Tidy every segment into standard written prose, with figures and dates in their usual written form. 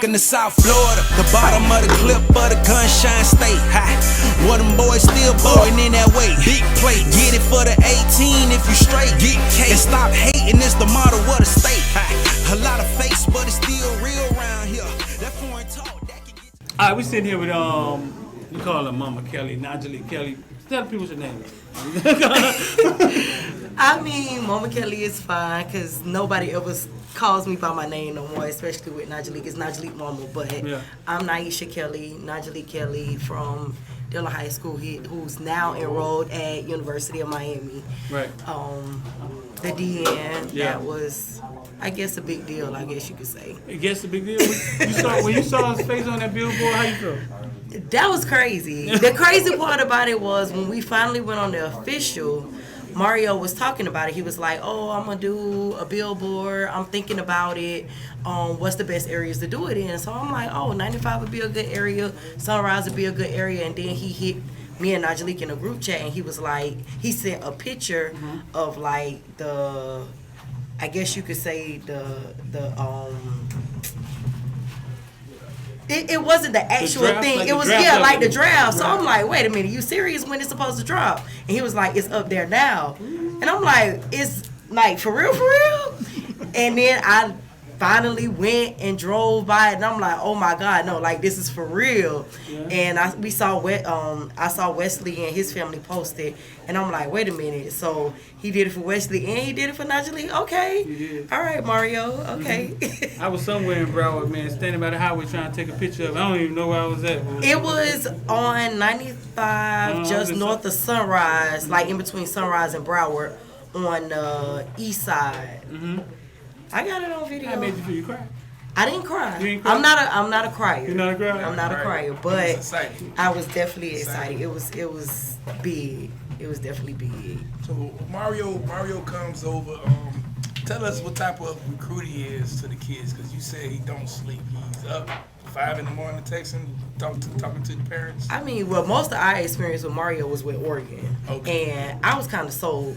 Welcome to South Florida, the bottom of the clip of the Gunshine State. One of them boys still blowing in that way. Big plate, get it for the 18 if you straight. Get cake and stop hating, it's the motto of the state. A lot of fakes, but it's still real around here. That foreign talk, that can get you. Alright, we sitting here with you call her Mama Kelly, Nyjalik Kelly. Tell people your name. I mean, Mama Kelly is fine because nobody ever calls me by my name no more, especially with Nyjalik. It's Nyjalik Mama, but I'm Nyjalik Kelly from Dillon High School, who's now enrolled at University of Miami. Right. The DN, that was, I guess, a big deal, I guess you could say. I guess a big deal? When you saw his face on that billboard, how you feel? That was crazy. The crazy part about it was when we finally went on the official, Mario was talking about it. He was like, oh, I'm going to do a billboard. I'm thinking about it. What's the best areas to do it in? So I'm like, oh, 95 would be a good area. Sunrise would be a good area. And then he hit me and Nyjalik in a group chat, and he was like, he sent a picture of like the, I guess you could say it wasn't the actual thing. Like it was like the draft. So I'm like, wait a minute, you serious? When it's supposed to drop? And he was like, it's up there now. And I'm like, it's like for real, for real? And then I finally went and drove by it, and I'm like, oh my God, no, like this is for real. And I saw Wesley and his family post it, and I'm like, wait a minute. So he did it for Wesley and he did it for Nyjalik. Okay, he did. All right, Mario. Okay. I was somewhere in Broward, man, standing by the highway trying to take a picture of it. I don't even know where I was at. It was on 95, just north of Sunrise, like in between Sunrise and Broward, on the east side. I got it on video. How made you feel? You cry? I didn't cry. You didn't cry? I'm not a crier. You're not a crier? I'm not a crier, but I was definitely excited. It was big. It was definitely big. So Mario comes over. Tell us what type of recruit he is to the kids, because you said he don't sleep. He's up 5 in the morning texting, talking to the parents. I mean, well, most of our experience with Mario was with Oregon, and I was kind of sold.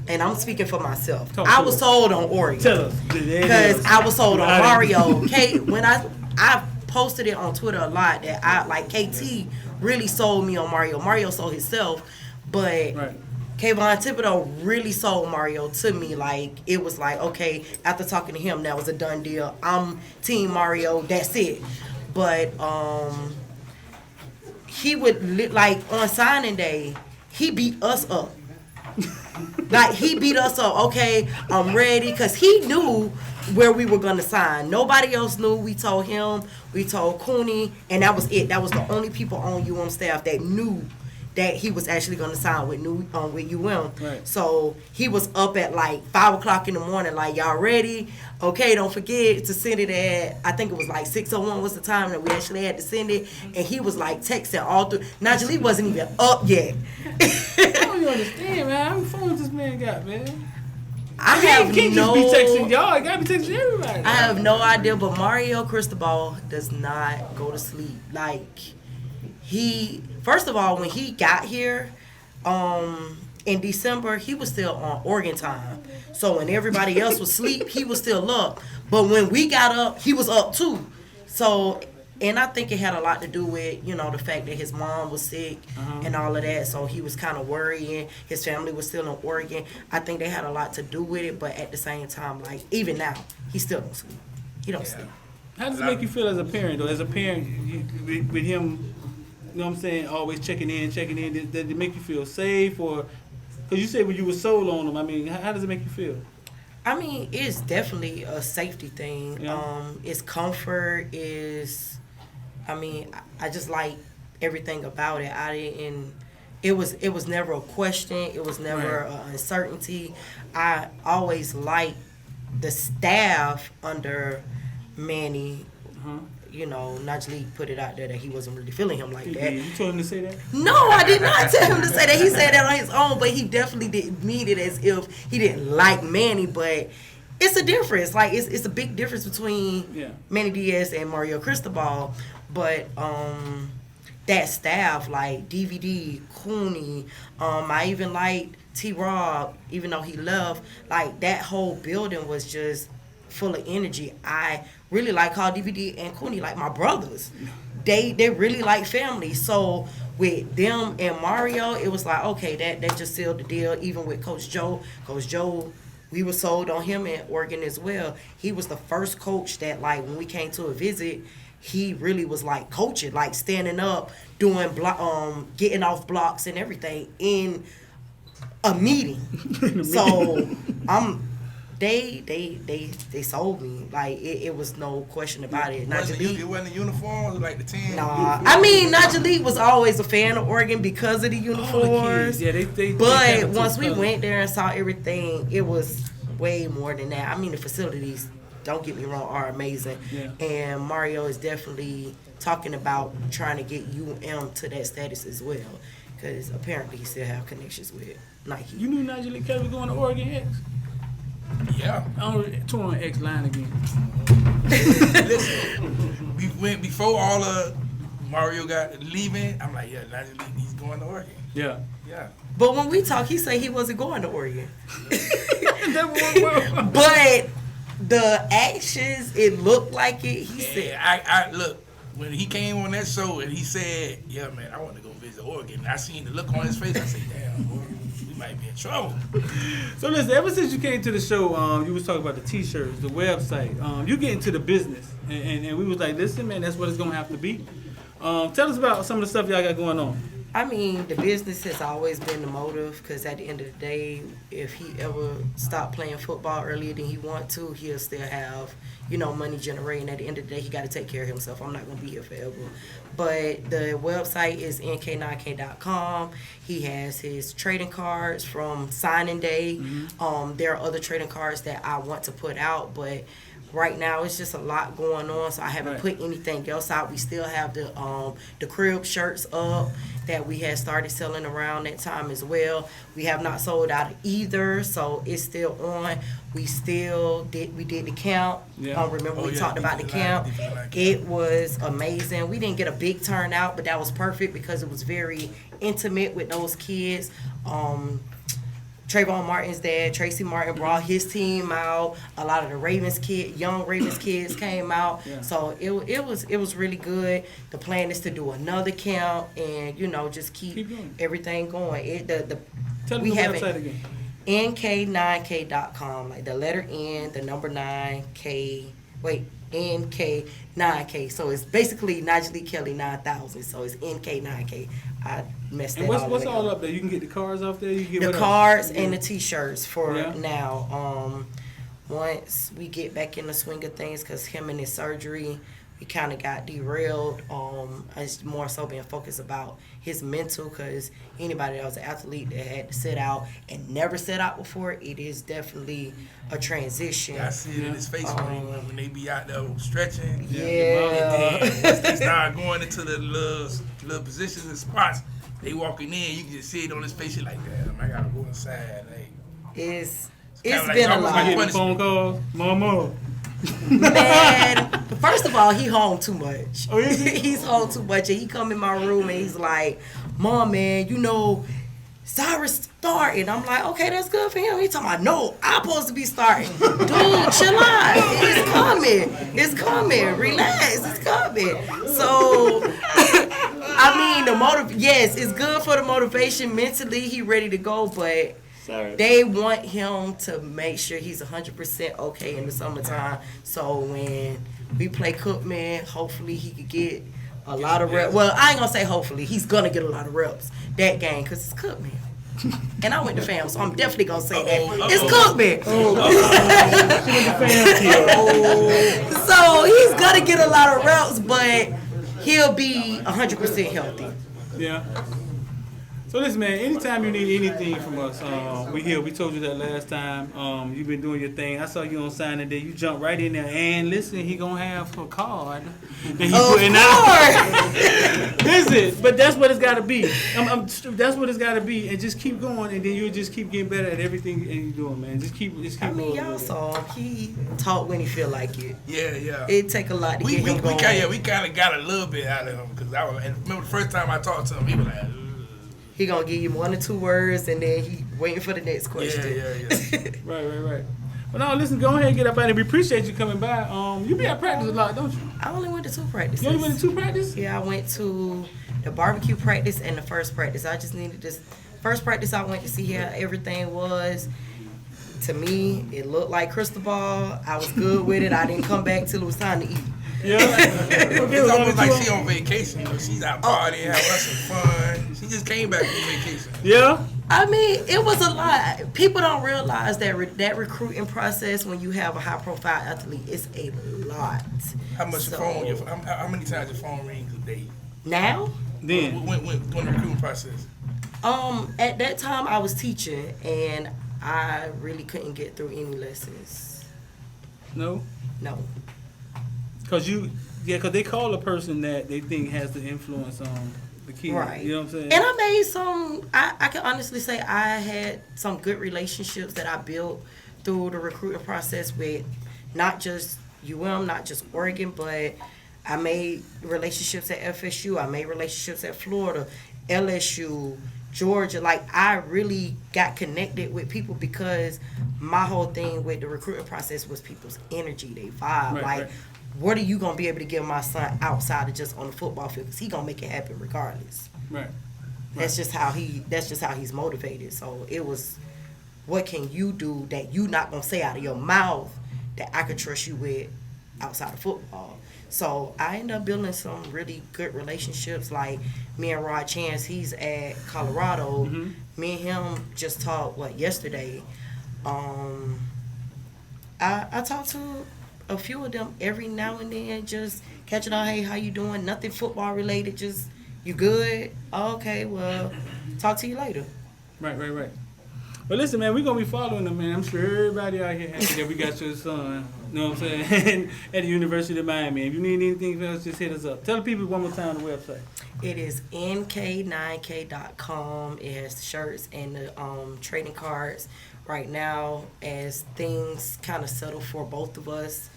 And I'm speaking for myself. I was sold on Oregon. Tell us. Because I was sold on Mario. When I posted it on Twitter a lot that KT really sold me on Mario. Mario sold himself, but Kavon Thibodeuax really sold Mario to me. Like, it was like, okay, after talking to him, that was a done deal. I'm Team Mario, that's it. But he would, like, on signing day, he beat us up. Like, he beat us up. Okay, I'm ready, because he knew where we were going to sign. Nobody else knew. We told him, we told Cooney, and that was it. That was the only people on UM staff that knew that he was actually going to sign with UM. Right. So he was up at like 5 o'clock in the morning, like, y'all ready? Okay, don't forget to send it at, I think it was like 6:01 was the time that we actually had to send it. And he was like texting all through. Nyjalik wasn't even up yet. I don't even understand, man. How many phones this man got, man? I can't just be texting y'all. You gotta be texting everybody. I have no idea, but Mario Cristobal does not go to sleep. Like, first of all, when he got here in December, he was still on Oregon time. So when everybody else was asleep, he was still up. But when we got up, he was up too. So, and I think it had a lot to do with, the fact that his mom was sick and all of that. So he was kind of worrying. His family was still in Oregon. I think they had a lot to do with it. But at the same time, like, even now, he still don't sleep. He don't sleep. How does it make you feel as a parent, though? As a parent, with him, you know what I'm saying, always checking in, did it make you feel safe? Or, because you said when you were sold on him, I mean, how does it make you feel? I mean, it's definitely a safety thing. Yeah. It's comfort, I just like everything about it. It was never a question. It was never an uncertainty. I always liked the staff under Manny. Nyjalik put it out there that he wasn't really feeling him like that. You told him to say that? No, I did not tell him to say that. He said that on his own, but he definitely didn't mean it as if he didn't like Manny. But it's a difference. Like, it's a big difference between Manny Diaz and Mario Cristobal. But that staff, like DVD, Cooney, I even liked T-Rob, even though he left. Like, that whole building was just full of energy. I really like Carl DVD and Cooney, like my brothers. They really like family. So with them and Mario, it was like, okay, that just sealed the deal. Even with Coach Joe, we were sold on him in Oregon as well. He was the first coach that, like, when we came to a visit, he really was like coaching, like standing up, doing getting off blocks and everything in a meeting. So they sold me. Like it was no question about it. It wasn't a uniform, like the team. Nah, I mean Nyjalik was always a fan of Oregon because of the uniforms. Yeah, they but once we went there and saw everything, it was way more than that. I mean the facilities, don't get me wrong, are amazing. Yeah. And Mario is definitely talking about trying to get UM to that status as well, because apparently he still have connections with Nike. You knew Nyjalik was going to Oregon X? Yeah. I'm touring X line again. Listen, before all of Mario got leaving, I'm like, yeah, Nyjalik, he's going to Oregon. Yeah. Yeah. But when we talk, he said he wasn't going to Oregon. But the actions, it looked like it. He said, I look, when he came on that show and he said, yeah, man, I want to go visit Oregon. I seen the look on his face. I said, damn, boy, we might be in trouble. So listen, ever since you came to the show, you was talking about the T-shirts, the website. You get into the business, and we was like, listen, man, that's what it's gonna have to be. Tell us about some of the stuff y'all got going on. I mean, the business has always been the motive, because at the end of the day, if he ever stopped playing football earlier than he want to, he'll still have, money generating. At the end of the day, he got to take care of himself. I'm not going to be here forever. But the website is nk9k.com. He has his trading cards from signing day. Mm-hmm. There are other trading cards that I want to put out, but right now it's just a lot going on, so I haven't put anything else out. We still have the crib shirts up that we had started selling around that time as well. We have not sold out of either, so it's still on. We did the camp. Yeah. Remember we talked about the camp. It was amazing. We didn't get a big turnout, but that was perfect because it was very intimate with those kids. Trayvon Martin's dad, Tracy Martin, brought his team out. A lot of the young Ravens kids came out. Yeah. So it was really good. The plan is to do another camp and just keep going. everything going. Tell them we the have website again. nk9k.com, like the letter N, the number 9K. Wait, NK9K. So it's basically Nyjalik Kelly 9000. So it's NK9K. I messed that And all what's the way all up. up there? You can get the cards off there. You can get The what else? cards and the T-shirts for Yeah. now. Once we get back in the swing of things, because him and his surgery, we kind of got derailed. It's more so being focused about his mental, because anybody that was an athlete that had to sit out and never sat out before, it is definitely a transition. I see it in his face when they be out there stretching. Yeah. And then once they start going into the little positions and spots, they walking in, you can just see it on his face. You're like, damn, I gotta go inside. It's like been a almost lot. like You getting phone calls, mama. Man, first of all, he home too much. Oh, is he? He's home too much, and he come in my room and he's like, "Mom, man, Cyrus starting." I'm like, "Okay, that's good for him." He talking about, "No, I'm supposed to be starting." Dude, chill out. It's coming. Relax, it's coming. So, I mean, yes, it's good for the motivation. Mentally, he ready to go, but they want him to make sure he's 100% okay in the summertime. So when we play Cookman, hopefully he could get a lot of reps. Well, I ain't gonna say hopefully. He's gonna get a lot of reps that game because it's Cookman. And I went to fam, so I'm definitely gonna say that. It's Cookman. So he's gonna get a lot of reps, but he'll be 100% healthy. Yeah. So listen, man, anytime you need anything from us, we here. We told you that last time. You've been doing your thing. I saw you on signing day. You jumped right in there. And listen, he gonna have a card. And he putting out. Listen, but that's what it's gotta be. That's what it's gotta be. And just keep going, and then you'll just keep getting better at everything you're doing, man. Just keep I mean, going. y'all saw him. He talk when he feel like it. Yeah. It take a lot to get him going. We kind of got a little bit out of him because and remember the first time I talked to him, he was like, He gonna give you 1 or 2 words, and then he waiting for the next question. Yeah. Right. Well, no, listen, go ahead and get up out here. We appreciate you coming by. You be at practice a lot, don't you? I only went to 2 practices. You only went to 2 practices? Yeah, I went to the barbecue practice and the first practice. I just needed this. First practice, I went to see how everything was. To me, it looked like crystal ball. I was good with it. I didn't come back till it was time to eat. Yeah. It's almost like she on vacation. She's out partying, having some fun. She just came back from vacation. Yeah. I mean, it was a lot. People don't realize that that recruiting process when you have a high-profile athlete is a lot. How much your phone? How many times your phone rings a day? Now? Then. When during the recruiting process? At that time, I was teaching, and I really couldn't get through any lessons. No? No. Because they call a person that they think has the influence on the kid. Right. You know what I'm saying? And I made some, I can honestly say I had some good relationships that I built through the recruiting process with not just not just Oregon, but I made relationships at FSU. I made relationships at Florida, LSU, Georgia. Like, I really got connected with people because my whole thing with the recruiting process was people's energy, they vibe. Right. What are you going to be able to give my son outside of just on the football field? Because he's going to make it happen regardless. Right. That's just how he's motivated. So it was, what can you do that you not going to say out of your mouth that I could trust you with outside of football? So I ended up building some really good relationships. Like me and Rod Chance, he's at Colorado. Mm-hmm. Me and him just talked, yesterday. I talked to a few of them every now and then, just catching on, hey, how you doing? Nothing football related, just, you good? Oh, okay, well, talk to you later. Right. But listen, man, we're going to be following them, man. I'm sure everybody out here happy that we got your son, you know what I'm saying, at the University of Miami. If you need anything else, just hit us up. Tell the people one more time the website. It is nk9k.com. It has the shirts and the trading cards. Right now, as things kind of settle for both of us,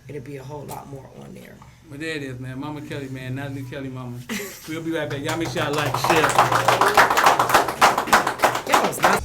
it'll be a whole lot more on there. But there it is, man. Mama Kelly, man. Natalie Kelly, mama. We'll be right back. Y'all make sure y'all like, share. That was nice.